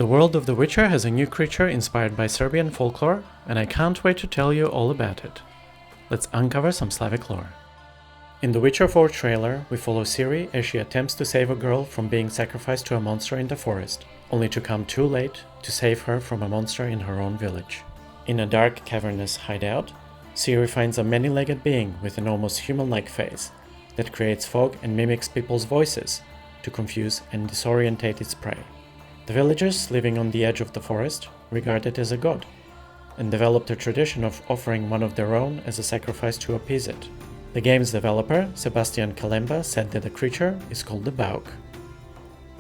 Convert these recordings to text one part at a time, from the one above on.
The world of The Witcher has a new creature inspired by Serbian folklore, and I can't wait to tell you all about it. Let's uncover some Slavic lore. In The Witcher 4 trailer, we follow Ciri as she attempts to save a girl from being sacrificed to a monster in the forest, only to come too late to save her from a monster in her own village. In a dark, cavernous hideout, Ciri finds a many-legged being with an almost human-like face that creates fog and mimics people's voices to confuse and disorientate its prey. The villagers living on the edge of the forest regard it as a god, and developed a tradition of offering one of their own as a sacrifice to appease it. The game's developer, Sebastian Kalemba, said that the creature is called the Bauk.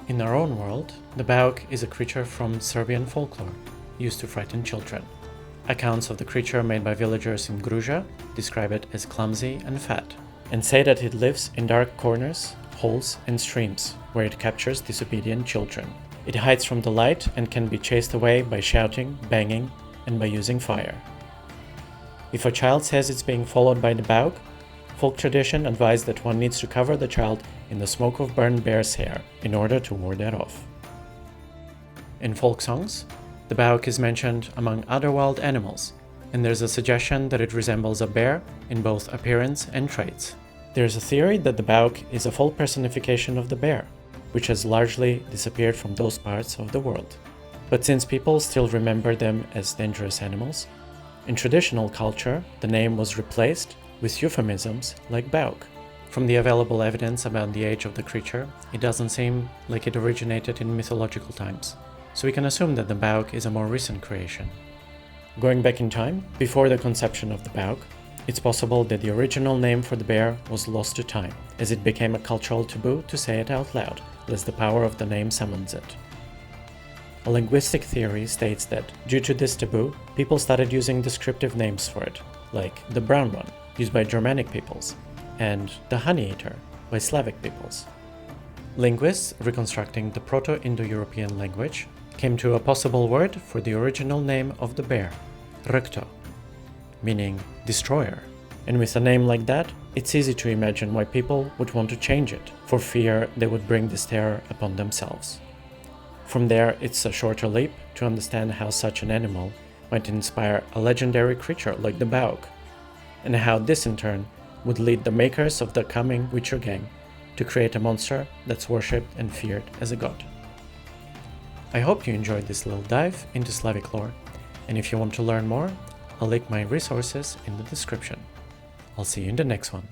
In our own world, the Bauk is a creature from Serbian folklore, used to frighten children. Accounts of the creature made by villagers in Gruja describe it as clumsy and fat, and say that it lives in dark corners, holes and streams, where it captures disobedient children. It hides from the light and can be chased away by shouting, banging, and by using fire. If a child says it's being followed by the Bauk, folk tradition advised that one needs to cover the child in the smoke of burned bear's hair in order to ward that off. In folk songs, the Bauk is mentioned among other wild animals, and there's a suggestion that it resembles a bear in both appearance and traits. There's a theory that the Bauk is a full personification of the bear, which has largely disappeared from those parts of the world. But since people still remember them as dangerous animals, in traditional culture the name was replaced with euphemisms like Bauk. From the available evidence about the age of the creature, it doesn't seem like it originated in mythological times, so we can assume that the Bauk is a more recent creation. Going back in time, before the conception of the Bauk, it's possible that the original name for the bear was lost to time, as it became a cultural taboo to say it out loud, lest the power of the name summons it. A linguistic theory states that, due to this taboo, people started using descriptive names for it, like the brown one, used by Germanic peoples, and the honey eater, by Slavic peoples. Linguists reconstructing the Proto-Indo-European language came to a possible word for the original name of the bear, rykto, meaning destroyer. And with a name like that, it's easy to imagine why people would want to change it, for fear they would bring this terror upon themselves. From there, it's a shorter leap to understand how such an animal might inspire a legendary creature like the Bauk, and how this in turn would lead the makers of the coming Witcher game to create a monster that's worshipped and feared as a god. I hope you enjoyed this little dive into Slavic lore, and if you want to learn more, I'll link my resources in the description. I'll see you in the next one.